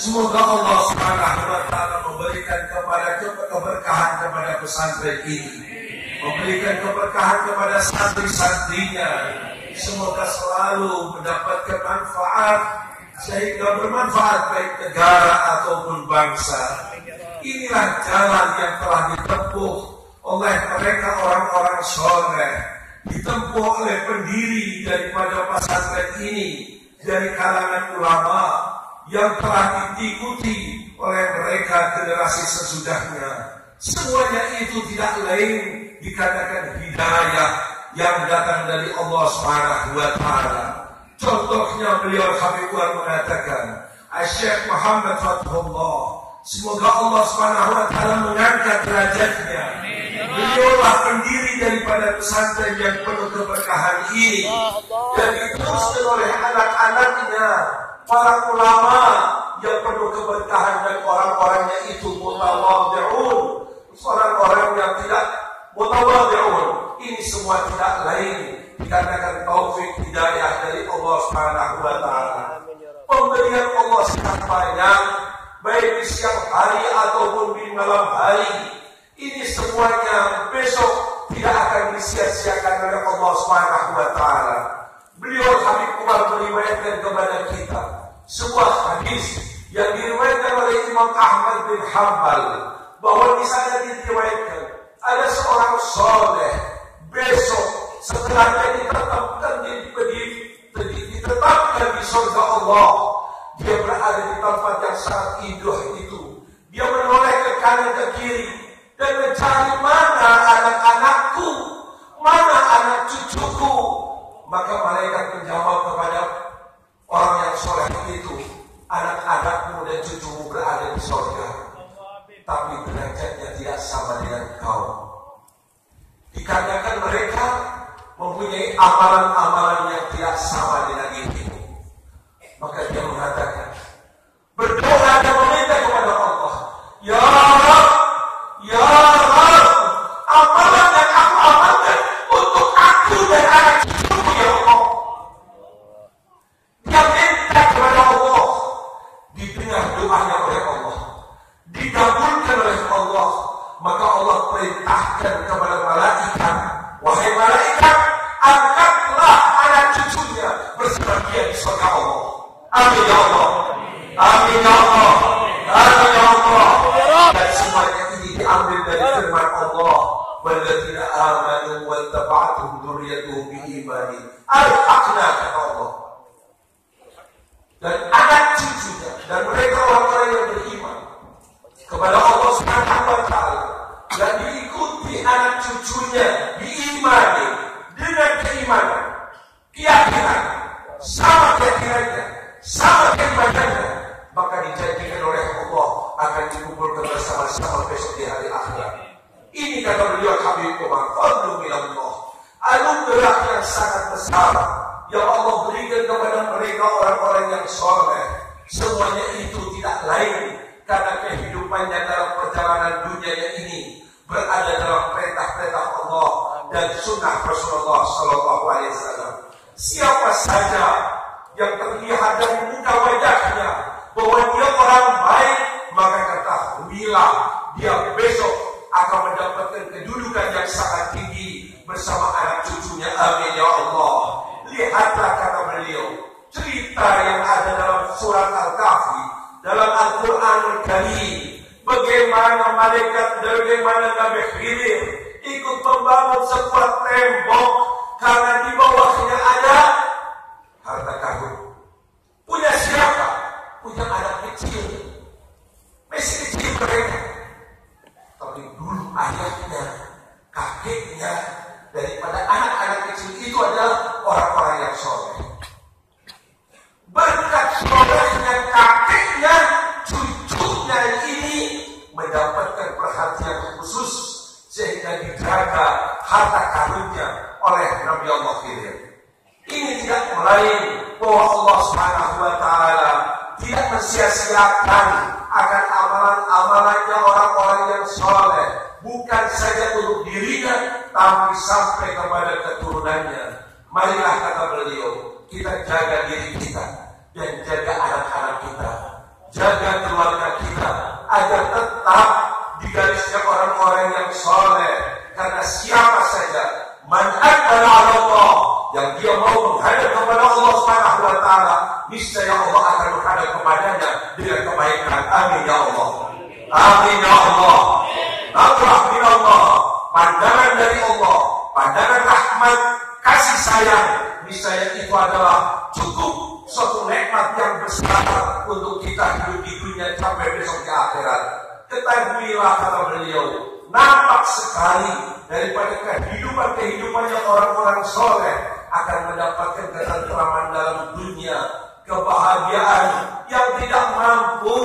Semoga Allah Subhanahu wa Ta'ala memberikan keberkahan kepada pesantren ini, memberikan keberkahan kepada santri-santrinya. Semoga selalu mendapatkan manfaat sehingga bermanfaat baik negara ataupun bangsa. Inilah jalan yang telah ditempuh oleh mereka orang-orang soleh, ditempuh oleh pendiri daripada pesantren ini dari kalangan ulama yang telah diikuti oleh mereka generasi sesudahnya. Semuanya itu tidak lain dikatakan hidayah yang datang dari Allah Subhanahu wa Ta'ala. Contohnya beliau Habibullah mengatakan, Syekh Muhammad Fathullah, semoga Allah Subhanahu wa Ta'ala mengangkat derajatnya. Beliaulah pendiri daripada pesantren yang penuh keberkahan ini, dan diteruskan oleh anak-anaknya, para ulama yang penuh keberkahan, dan orang-orangnya itu mutawadhi'un, orang-orang yang tidak mutawadhi'un. Ini semua tidak lain dikatakan taufik hidayah dari Allah Subhanahu wa Ta'ala. Pemberian Allah sangat banyak, baik di siang hari ataupun di malam hari. Ini semuanya besok tidak akan disia-siakan oleh Allah Subhanahu wa Ta'ala. Beliau Habib Umar meriwayatkan kepada kita sebuah hadis yang diriwayatkan oleh Imam Ahmad bin Hanbal, bahwa di sana diriwayatkan ada seorang soleh besok setelahnya ditetapkan di surga Allah. Dia berada di tempat yang sangat indah itu. Dia menoleh ke kanan ke kiri dan mencari mana anak-anakku, mana anak cucuku. Maka malaikat menjawab kepada orang yang soleh itu, anak-anakmu dan cucumu berada di surga, tapi derajatnya tidak sama dengan kau. Dikatakan mereka mempunyai amalan-amalan yang tidak sama dengan ini. Maka dia mengatakan, berdoa dan meminta kepada Allah, Ya Rabb, Ya Rabb, amalan yang aku amalkan untuk aku dan anak cucuku, Ya Allah. Dia minta kepada Allah, didengar doanya oleh Allah, dikabulkan oleh Allah. Maka Allah perintahkan kepada malaikat, wahai malaikat, angkatlah anak cucunya bersama dia di surga Allah. Amin ya Allah, amin ya Allah, amin ya Allah. Dan semuanya ini diambil dari firman Allah, walladzina amanu wattaba'atuhum dzurriyyatuhum biimanin alhaqna, kata Allah. Dan anak cucunya dan mereka orang-orang yang beriman kepada Allah Subhanahu wa Ta'ala dan diikuti anak cucunya diimani dengan keimanan, keyakinan, sama keyakinannya, sama keimanannya, maka dijanjikan oleh Allah akan dikumpulkan bersama-sama besok di hari akhirat. Ini kata beliau Habib Umar, fadlu minallah, anugerah yang sangat besar yang Allah berikan kepada mereka orang-orang yang soleh. Semuanya itu tidak lain karena kehidupannya dalam perjalanan dunia ini berada dalam perintah-perintah Allah dan sunnah Rasulullah Sallallahu Alaihi Wasallam. Siapa saja yang terlihat dari muka wajahnya bahwa dia orang baik, maka ketahuilah dia besok akan mendapatkan kedudukan yang sangat tinggi bersama anak cucunya. Amin ya Allah. Lihatlah, kata beliau, cerita yang ada dalam surat Al-Kahfi, dalam Al-Quran Al-Karim, bagaimana Nabi Khidir ikut membangun sebuah tembok karena di bawahnya ada harta karun. Punya siapa? Punya anak kecil, masih kecil mereka. Tapi dulu ayahnya, kakeknya, daripada anak-anak kecil itu adalah orang-orang yang soleh. Berkat solehnya kakeknya, cucunya ini mendapatkan perhatian khusus sehingga dijaga harta karunnya oleh Nabi Allah Khidir. Ini tidak lain bahwa Allah Subhanahu wa Ta'ala tidak mensia-siakan akan amalan-amalannya orang-orang yang soleh, bukan saja untuk dirinya tapi sampai kepada keturunannya. Marilah, kata beliau, kita jaga diri kita dan jaga anak-anak kita, jaga kepadanya dengan kebaikan. Amin ya Allah. Amin ya Allah. Nazrah min Allah, pandangan dari Allah, pandangan rahmat, kasih sayang. Niscaya itu adalah cukup suatu nikmat yang besar untuk kita hidup di dunia sampai besok di akhirat. Ketahuilah, kata beliau, nampak sekali daripada kehidupan orang-orang soleh akan mendapatkan ketentraman dalam dunia, kebahagiaan yang tidak mampu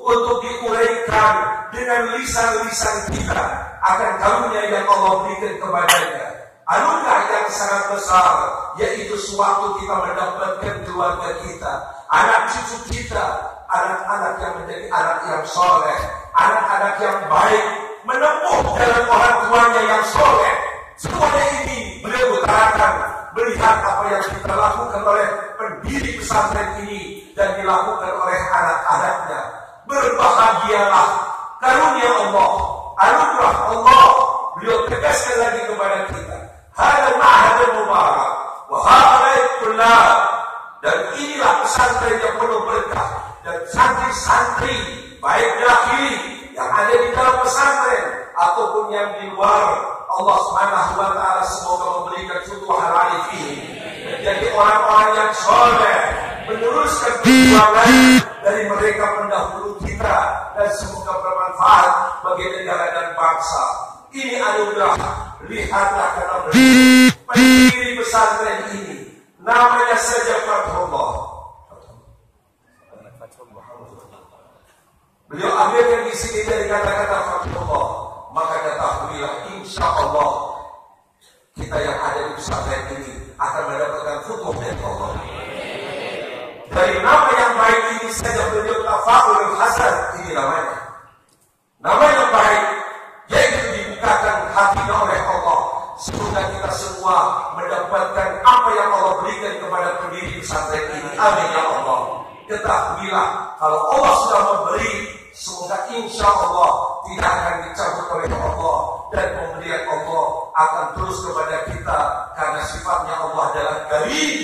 untuk diuraikan dengan lisan-lisan kita akan karunia yang Allah berikan kepadanya. Anugerah yang sangat besar, yaitu sewaktu kita mendapatkan keluarga kita, anak cucu kita, anak-anak yang menjadi anak yang soleh, anak-anak yang baik, menempuh jalan orang tuanya yang soleh. Semuanya ini beliau utarakan melihat apa yang kita lakukan oleh pendiri pesantren ini dan dilakukan oleh anak-anaknya. Berbahagialah, karunia Allah, anugerah Allah. Beliau tegaskan lagi kepada kita, hadal ma'hadul mubarak wa hadal kullab, dan inilah pesantren yang penuh berkah, dan santri-santri baik dahili yang ada di dalam pesantren ataupun yang di luar, Allah Subhanahu wa taala semoga memberikan futuhal arifin, menjadi orang-orang yang soleh, meneruskan perjuangan dari mereka pendahulu kita, dan semoga bermanfaat bagi negara dan bangsa. Ini anugerah. Lihatlah karena pendiri pesantren ini namanya saja Fathullah. Beliau ambilkan di sini dari kata-kata Fathullah. Maka ketahuilah, insya Allah kita yang ada di pesantren ini akan mendapatkan futuh dari Allah. Dari nama yang baik ini saja beliau Tafaul Hasan, ini namanya. Nama yang baik, yaitu dibukakan hatinya oleh Allah. Semoga kita semua mendapatkan apa yang Allah berikan kepada pendiri pesantren ini. Amin ya Allah. Ketahuilah, kalau Allah sudah memberi, semoga insya Allah tidak akan dicabut oleh Allah, dan pemberian Allah akan terus kepada kita, karena sifatnya Allah adalah karim.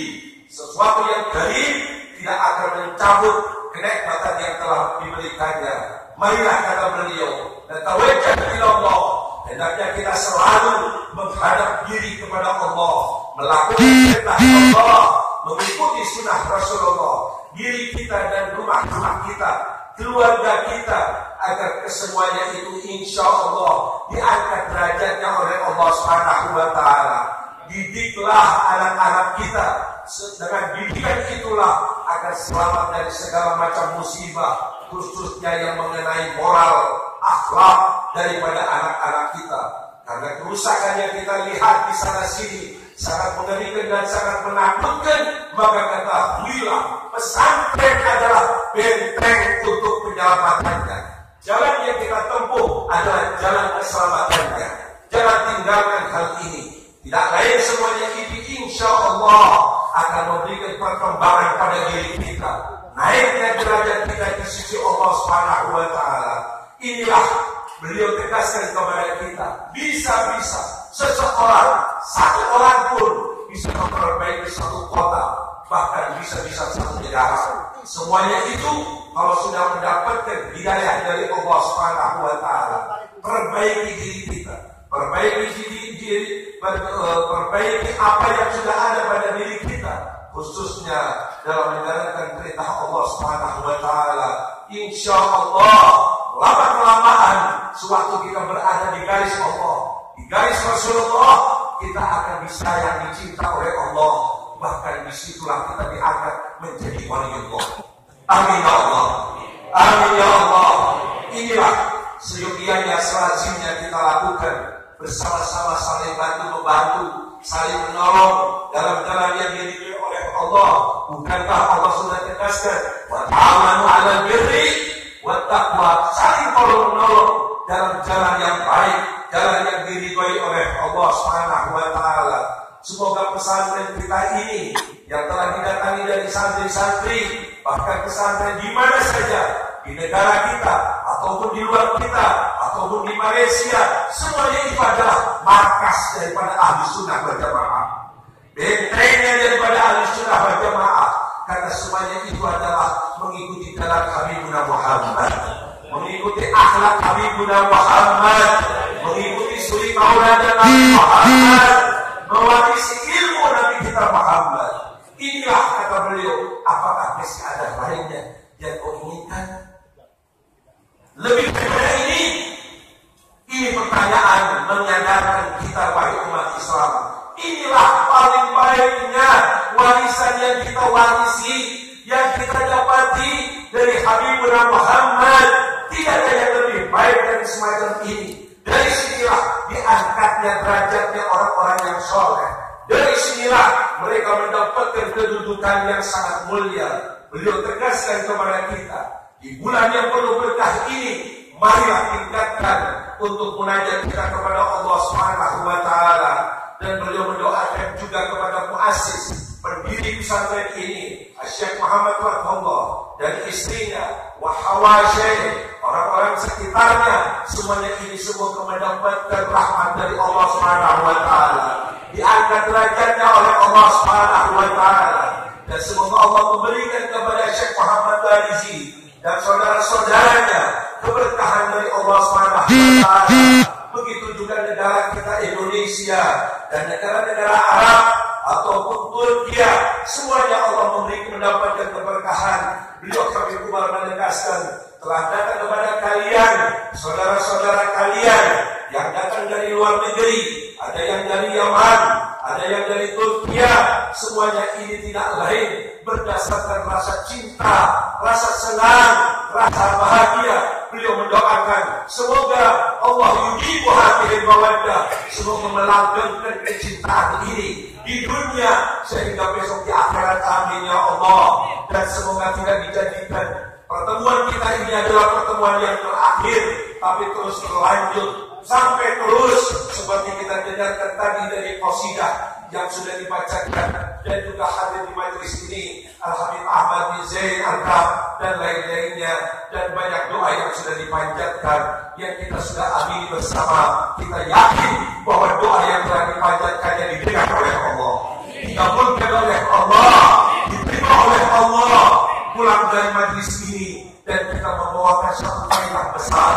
Sesuatu yang karim tidak akan mencabut kenikmatan yang telah diberikannya. Marilah, kata beliau, natawajjah ila Allah, hendaknya kita selalu menghadap diri kepada Allah, melakukan perintah Allah, mengikuti sunnah Rasulullah, diri kita dan rumah-rumah kita, keluarga kita, agar kesemuanya itu insya Allah diangkat derajatnya oleh Allah Subhanahu wa taala. Didiklah anak-anak kita, dengan didikan itulah akan selamat dari segala macam musibah, khususnya yang mengenai moral, akhlak daripada anak-anak kita. Karena kerusakan yang kita lihat di sana sini sangat mengerikan dan sangat menakutkan, maka ketahuilah, pesantren adalah benteng untuk penyelamatannya. Jalan yang kita tempuh adalah jalan keselamatannya. Jangan tinggalkan hal ini. Tidak lain semuanya ini insya Allah akan memberikan perkembangan pada diri kita, naiknya derajat kita di sisi Allah Subhanahu wa taala. Inilah beliau tegaskan kepada kita, bisa-bisa seseorang, satu orang pun bisa memperbaiki satu kota, bahkan bisa-bisa satu negara. Semuanya itu kalau sudah mendapatkan hidayah dari Allah Subhanahu wa taala. Perbaiki diri kita, perbaiki apa yang sudah ada pada diri kita, khususnya dalam menjalankan perintah Allah Subhanahu wa taala. Insya Allah lama-kelamaan sewaktu kita berada di garis Allah, di garis Rasulullah, kita akan disayang, dicinta oleh Allah. Bahkan disitulah kita diangkat menjadi waliullah. Amin ya Allah. Amin ya Allah. Inilah seyogianya, selazimnya kita lakukan bersama-sama, saling bantu-membantu, saling menolong dalam jalan yang diridhoi oleh Allah. Bukankah Allah sudah tegaskan, wa ta'awanu 'alal birri wat taqwa, saling tolong-menolong dalam jalan yang baik, jalan yang diridhoi oleh Allah Subhanahu wa taala. Semoga pesantren kita ini yang telah didatangi dari santri-santri, bahkan pesantren di mana saja, di negara kita ataupun di luar kita ataupun di Malaysia, semuanya itu adalah markas daripada ahli sunnah wal jamaah, bentengnya daripada ahli sunnah wal jamaah, karena semuanya itu adalah mengikuti jalan Habibuna Muhammad, mengikuti akhlak Habibuna Muhammad, mengikuti suri tauladan Nabi Muhammad, mewarisi ilmu Nabi kita Muhammad. Inilah kata beliau, apakah masih ada lainnya yang kau inginkan? Lebih daripada ini pertanyaan menyadarkan kita wahai umat Islam. Inilah paling baiknya warisan yang kita warisi, yang kita dapati dari Habibuna Muhammad. Tidak ada yang lebih baik dari semacam ini. Dari sinilah diangkatnya derajatnya orang-orang yang soleh. Dari sinilah mereka mendapatkan kedudukan yang sangat mulia. Beliau tegaskan kepada kita, di bulan yang penuh berkah ini, marilah tingkatkan untuk munajat kita kepada Allah Subhanahu wa taala. Dan beliau mendoakan juga kepada muassis pendiri pesantren ini, Syekh Muhammad Warahmatullah, dan istrinya, wahawasy, orang-orang sekitarnya, semuanya ini semua mendapatkan rahmat dari Allah Subhanahu wa taala. Diangkat derajatnya oleh Allah Subhanahu wa taala. Dan semoga Allah memberikan kepada Syekh Muhammad Tarizi dan saudara-saudaranya keberkahan dari Allah Subhanahu wa taala. Begitu juga negara kita Indonesia dan negara-negara Arab ataupun Turki, semuanya Allah mendapatkan keberkahan. Beliau Habib Umar menegaskan, telah datang kepada kalian, saudara-saudara kalian yang datang dari luar negeri, ada yang dari Yaman, ada yang dari Turki, semuanya ini tidak lain berdasarkan rasa cinta, rasa senang, rasa bahagia. Beliau mendoakan semoga Allah yujibu hatihi mawaddah, semoga melanggengkan kecintaan ini di dunia sehingga besok di akhirat, amin ya Allah. Dan semoga tidak dijadikan pertemuan kita ini adalah pertemuan yang terakhir, tapi terus berlanjut sampai terus seperti kita dengarkan tadi dari qasidah yang sudah dibacakan dan juga hadir di majelis ini Al-Habib Ahmad bin Zain Al-Kaf dan lain-lainnya, dan banyak doa yang sudah dipanjatkan yang kita sudah amini bersama. Kita yakin bahwa doa yang telah dipanjatkannya didengar oleh Allah, dikabulkan oleh Allah, diterima oleh Allah. Pulang dari majelis ini dan kita membawakan satu faedah besar